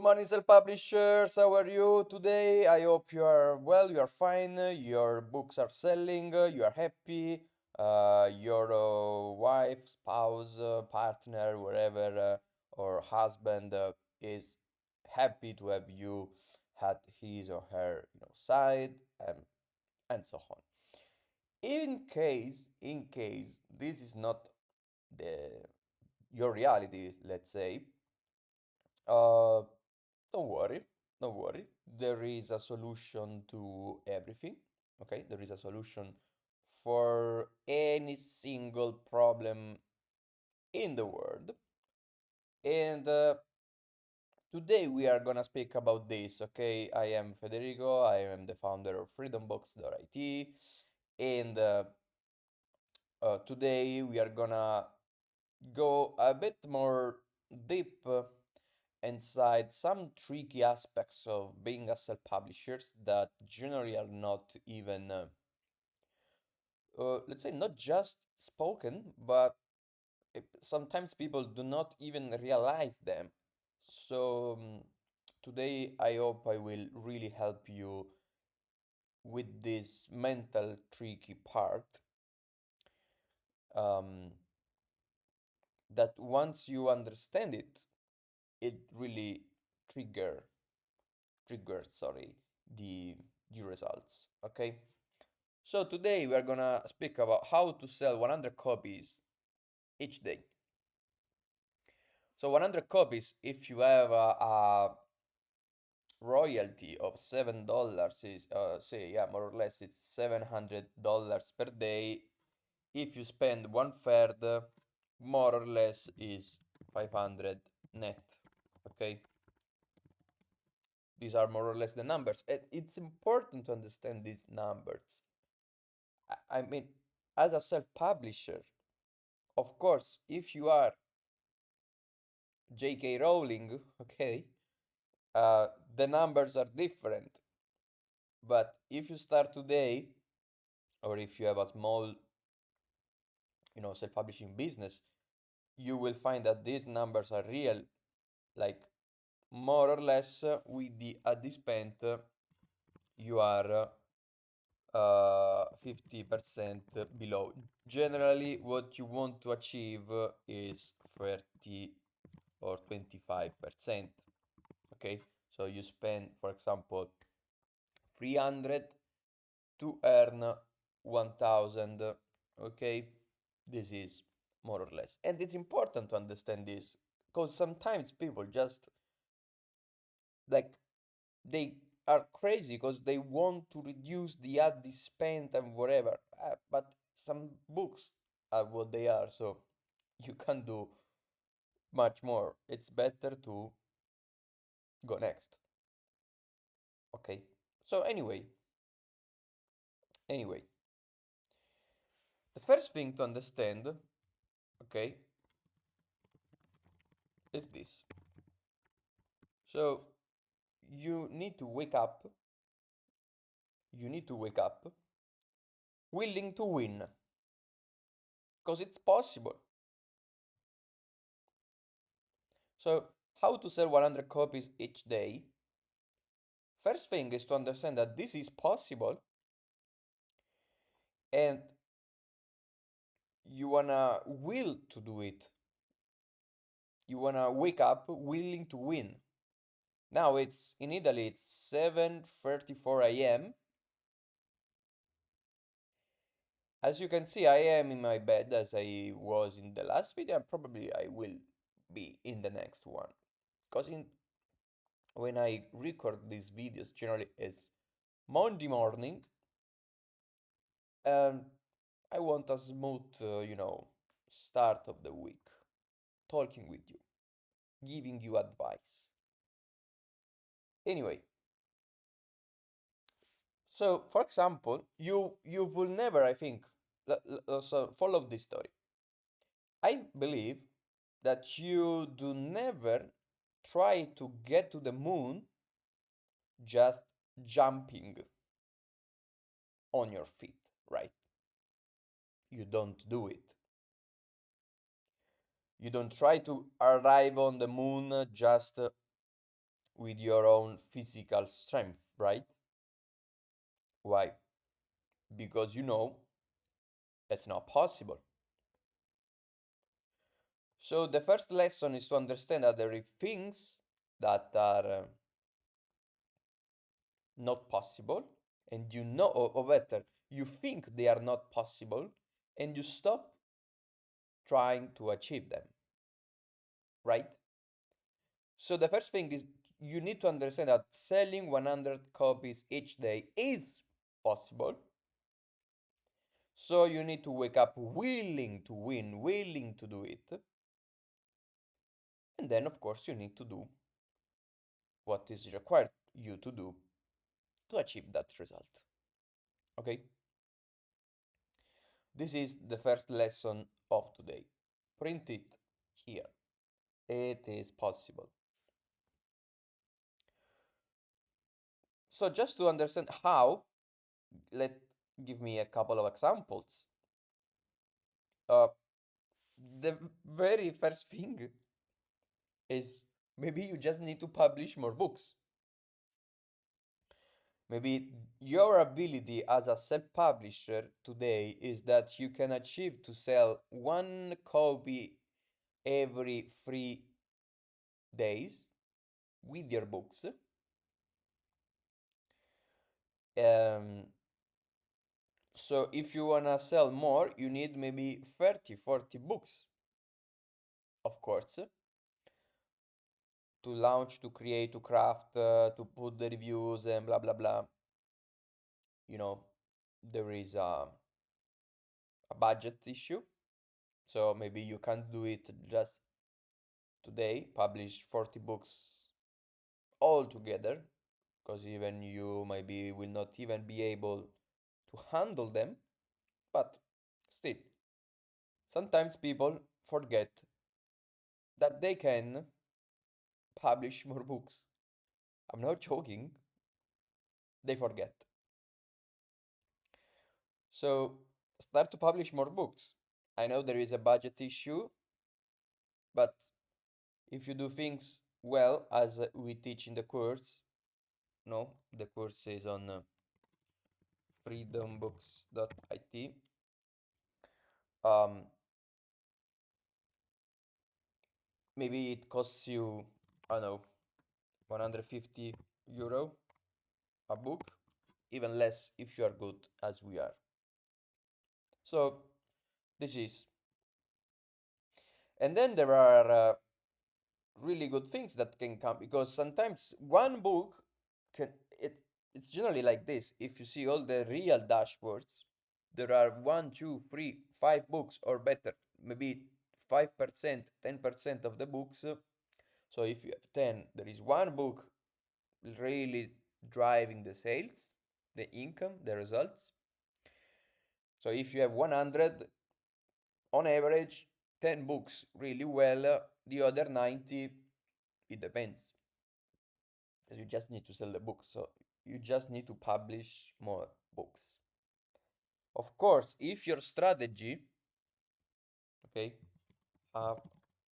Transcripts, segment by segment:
Good morning, self-publishers. How are you today? I hope you are well, you are fine, your books are selling, you are happy, your wife, spouse, partner, wherever, or husband is happy to have you at his or her side, and so on. In case this is not the your reality, let's say, uh, don't worry, don't worry. There is a solution to everything. Okay, there is a solution for any single problem in the world. And today we are gonna speak about this. Okay, I am Federico. I am the founder of FreedomBox.it, and today we are gonna go a bit more deep inside some tricky aspects of being a self-publishers that generally are not even let's say not just spoken, but sometimes people do not even realize them. So today I hope I will really help you with this mental tricky part, um, that once you understand it, it really trigger triggers, sorry, the results. Okay, so today we are gonna speak about how to sell 100 copies each day. So 100 copies, if you have a royalty of $7, is say, yeah, more or less it's $700 per day. If you spend one third, more or less is 500 net. Okay, these are more or less the numbers, and it's important to understand these numbers. I mean, as a self-publisher, of course, if you are J.K. Rowling, okay, the numbers are different. But if you start today, or if you have a small, self-publishing business, you will find that these numbers are real. Like more or less, with the at this spent, you are 50% below. Generally, what you want to achieve is 30 or 25%. Okay, so you spend, for example, 300 to earn 1000. Okay, this is more or less, and it's important to understand this because sometimes people just like they are crazy because they want to reduce the ad spent and whatever, but some books are what they are, so you can't do much more. It's better to go next. Okay, so anyway, the first thing to understand, okay, is this. So you need to wake up, you need to wake up willing to win, because it's possible. So how to sell 100 copies each day? First thing is to understand that this is possible, and you wanna will to do it. You wanna wake up willing to win. Now it's in Italy, it's 7:34 a.m. As you can see, I am in my bed as I was in the last video, and probably I will be in the next one. Because when I record these videos, generally it's Monday morning, and I want a smooth, start of the week, talking with you, giving you advice. Anyway, so for example, you will never, I think, so follow this story. I believe that you do never try to get to the moon just jumping on your feet, right? You don't do it. You don't try to arrive on the moon just with your own physical strength, right? Why? Because you know it's not possible. So the first lesson is to understand that there are things that are not possible, and you know, or better, you think they are not possible, and you stop trying to achieve them, right? So the first thing is you need to understand that selling 100 copies each day is possible. So you need to wake up willing to win, willing to do it. And then, of course, you need to do what is required you to do to achieve that result. Okay? This is the first lesson of today. Print it here. It is possible. So just to understand how, let give me a couple of examples. Uh, the very first thing is maybe you just need to publish more books. Maybe your ability as a self-publisher today is that you can achieve to sell one copy every 3 days with your books. So if you wanna sell more, you need maybe 30, 40 books, of course, to launch, to create, to craft, to put the reviews and blah blah blah. You know, there is a budget issue. So maybe you can't do it just today, publish 40 books all together, because even you maybe will not even be able to handle them. But still, sometimes people forget that they can publish more books. I'm not joking, they forget. So start to publish more books. I know there is a budget issue, but if you do things well, as we teach in the course, no, the course is on freedombooks.it. Maybe it costs you, I don't know, 150 euro a book, even less if you are good as we are. So this is, and then there are really good things that can come, because sometimes one book can it's generally like this. If you see all the real dashboards, there are 1, 2, 3, 5 books, or better, maybe 5%, 10% of the books. So if you have 10, there is one book really driving the sales, the income, the results. So if you have 100, on average, 10 books really well, the other 90, it depends. You just need to sell the books, so you just need to publish more books. Of course, if your strategy, okay, have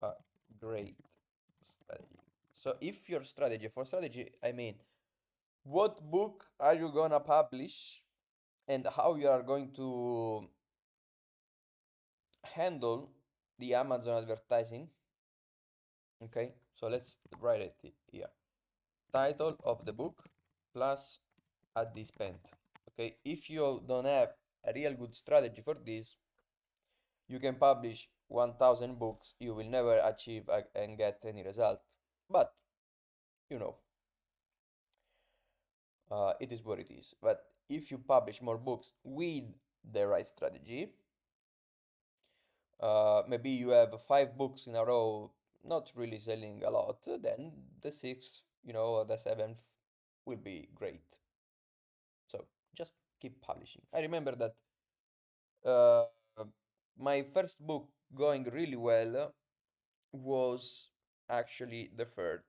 a great strategy. So if your strategy, for strategy, I mean, what book are you gonna publish and how you are going to handle the Amazon advertising. Okay, so let's write it here. Title of the book plus ad spent. Okay, if you don't have a real good strategy for this, you can publish 1000 books, you will never achieve and get any result. But you know, it is what it is. But if you publish more books with the right strategy, maybe you have 5 books in a row not really selling a lot, then the sixth, or the seventh will be great. So just keep publishing. I remember that uh, my first book going really well was actually the third.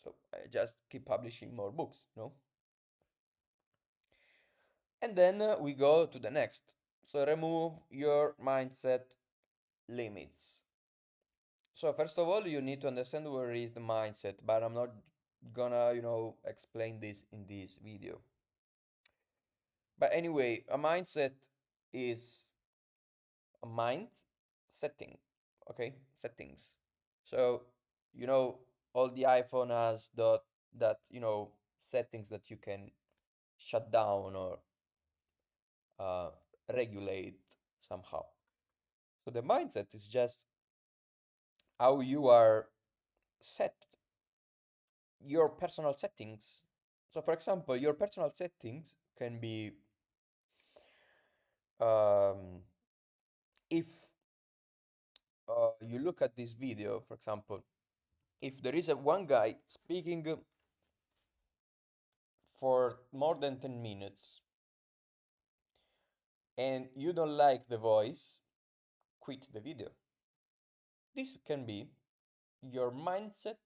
So I just keep publishing more books. And then we go to the next. So remove your mindset limits. So first of all, you need to understand where is the mindset, but I'm not gonna, explain this in this video. But anyway, a mindset is a mind setting, okay? Settings. So, you know, all the iPhone has that settings that you can shut down or uh, regulate somehow. So the mindset is just how you are set, your personal settings. So, for example, your personal settings can be um, if you look at this video, for example, if there is a one guy speaking for more than 10 minutes and you don't like the voice, quit the video. This can be your mindset,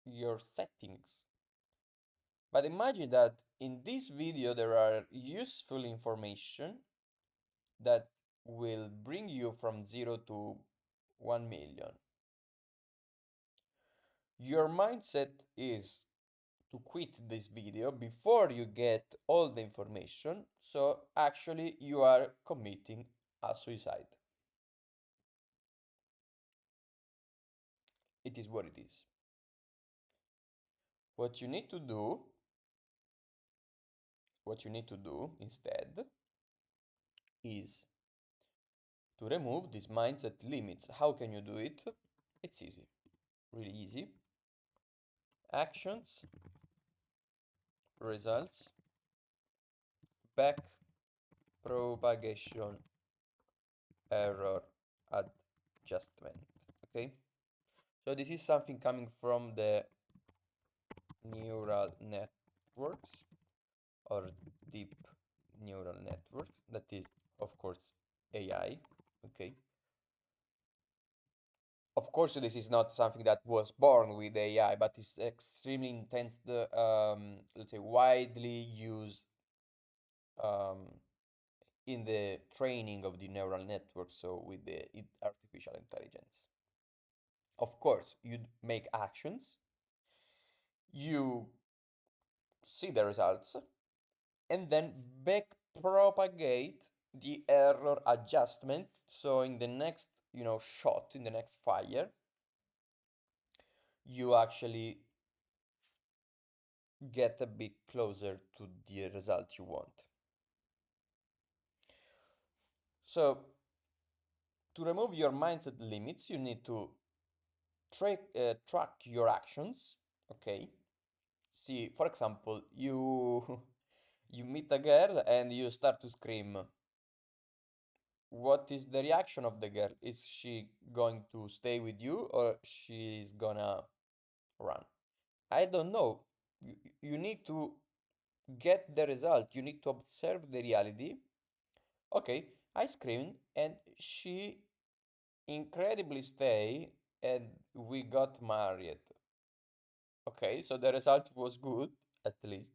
your settings. But imagine that in this video there are useful information that will bring you from 0 to 1 million. Your mindset is to quit this video before you get all the information, so actually you are committing a suicide. It is what it is. What you need to do, what you need to do instead is to remove these mindset limits. How can you do it? It's easy, really easy. Actions, results, back propagation, error adjustment. Okay, so this is something coming from the neural networks or deep neural networks, that is of course AI. Okay, of course this is not something that was born with AI, but it's extremely intense, let's say widely used um, in the training of the neural network, so with the artificial intelligence. Of course, you make actions, you see the results, and then back propagate the error adjustment. So in the next, shot, in the next fire, you actually get a bit closer to the result you want. So to remove your mindset limits, you need to track your actions. Okay. See, for example, you you meet a girl and you start to scream. What is the reaction of the girl? Is she going to stay with you or she's gonna run? I don't know. You need to get the result. You need to observe the reality. Okay, I screamed and she incredibly stay and we got married. Okay, so the result was good, at least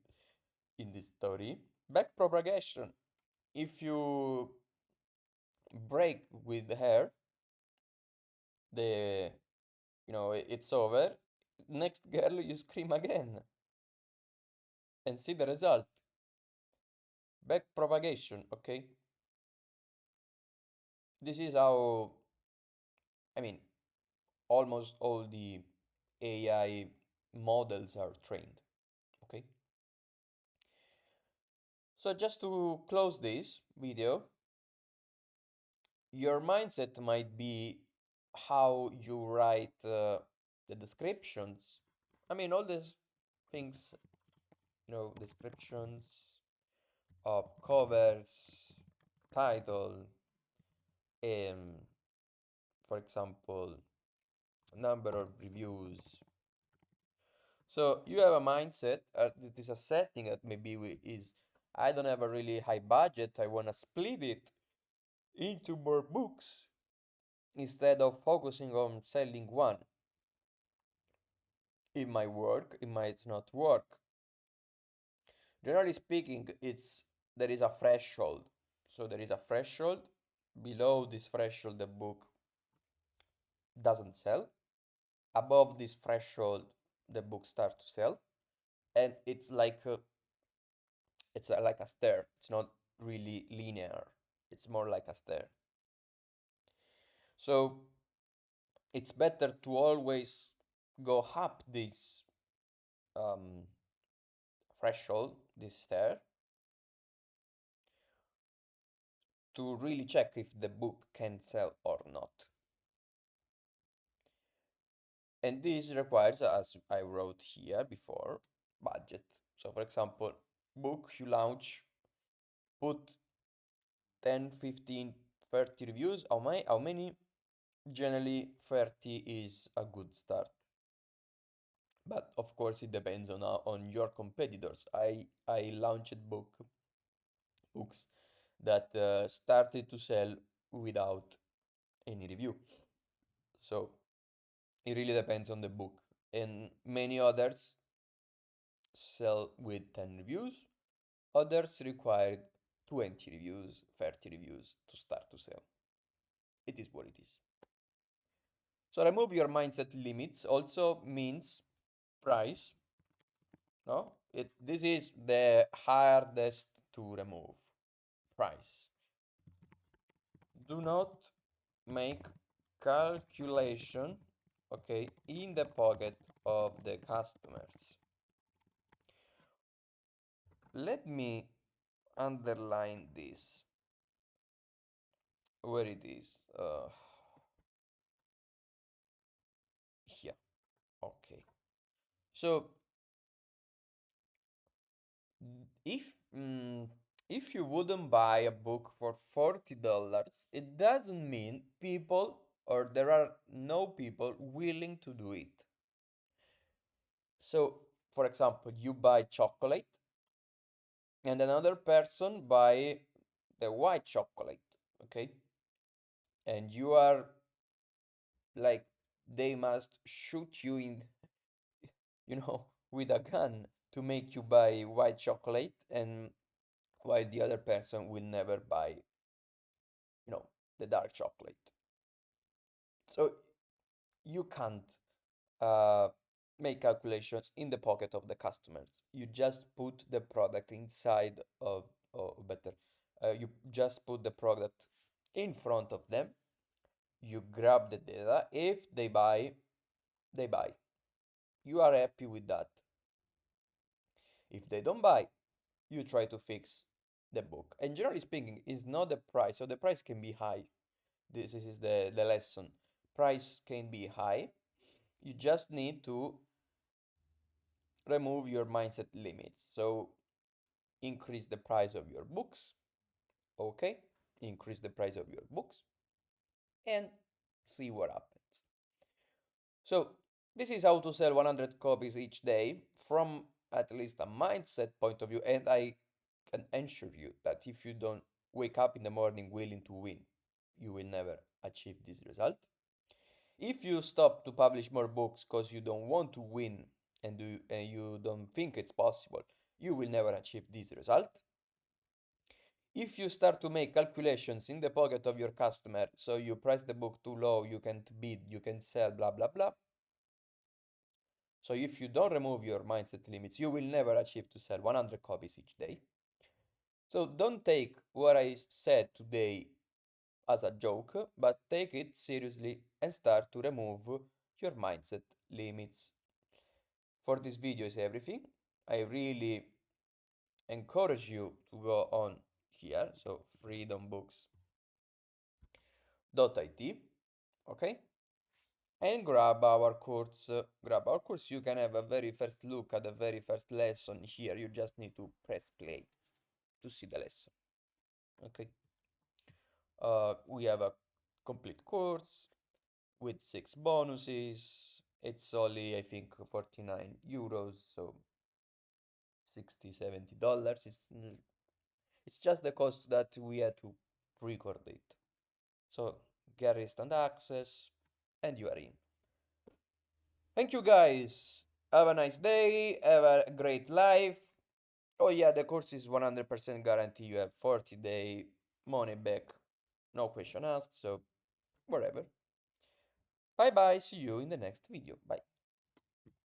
in this story. Back propagation. If you break with her, the it's over. Next girl, you scream again and see the result. Back propagation, okay? This is how, I mean, almost all the AI models are trained, okay? So just to close this video, your mindset might be how you write the descriptions. I mean, all these things, descriptions of covers, title, um, for example, number of reviews. So you have a mindset, it is a setting that maybe is, I don't have a really high budget, I want to split it into more books instead of focusing on selling one. It might work, it might not work. Generally speaking, there is a threshold. So there is a threshold. Below this threshold, the book doesn't sell. Above this threshold, the book starts to sell, and it's like a stair. It's not really linear. It's more like a stair. So it's better to always go up this um, threshold, this stair, to really check if the book can sell or not. And this requires, as I wrote here before, budget. So for example, book you launch, put 10, 15, 30 reviews. How many? Generally 30 is a good start. But of course it depends on your competitors. I launched books that started to sell without any review. So it really depends on the book. And many others sell with 10 reviews. Others required 20 reviews, 30 reviews to start to sell. It is what it is. So remove your mindset limits also means price. No? This is the hardest to remove. Price. Do not make calculation, okay, in the pocket of the customers. Let me underline this where it is. Here. Okay. So if if you wouldn't buy a book for $40, it doesn't mean people or there are no people willing to do it. So, for example, you buy chocolate and another person buy the white chocolate, okay? And you are like they must shoot you in, with a gun to make you buy white chocolate, and while the other person will never buy, the dark chocolate. So you can't uh, make calculations in the pocket of the customers. You just put the product inside of, or better, you just put the product in front of them. You grab the data. If they buy, they buy. You are happy with that. If they don't buy, you try to fix the book. And generally speaking, it's not the price. So the price can be high. This is the lesson. Price can be high. You just need to remove your mindset limits. So increase the price of your books. Okay, increase the price of your books and see what happens. So this is how to sell 100 copies each day from at least a mindset point of view. And I can assure you that if you don't wake up in the morning willing to win, you will never achieve this result. If you stop to publish more books because you don't want to win and you don't think it's possible, you will never achieve this result. If you start to make calculations in the pocket of your customer, so you price the book too low, you can't bid, you can sell, blah, blah, blah. So if you don't remove your mindset limits, you will never achieve to sell 100 copies each day. So don't take what I said today as a joke, but take it seriously and start to remove your mindset limits. For this video is everything. I really encourage you to go on here, so freedombooks.it, okay? And grab our course. You can have a very first look at the very first lesson here. You just need to press play to see the lesson, okay? We have a complete course with 6 bonuses. It's only, I think, 49 euros, so 60, $70. It's just the cost that we had to record it. So get instant access and you are in. Thank you guys. Have a nice day. Have a great life. Oh yeah, the course is 100% guarantee. You have 40-day money back. No question asked, so whatever. Bye bye, see you in the next video. Bye.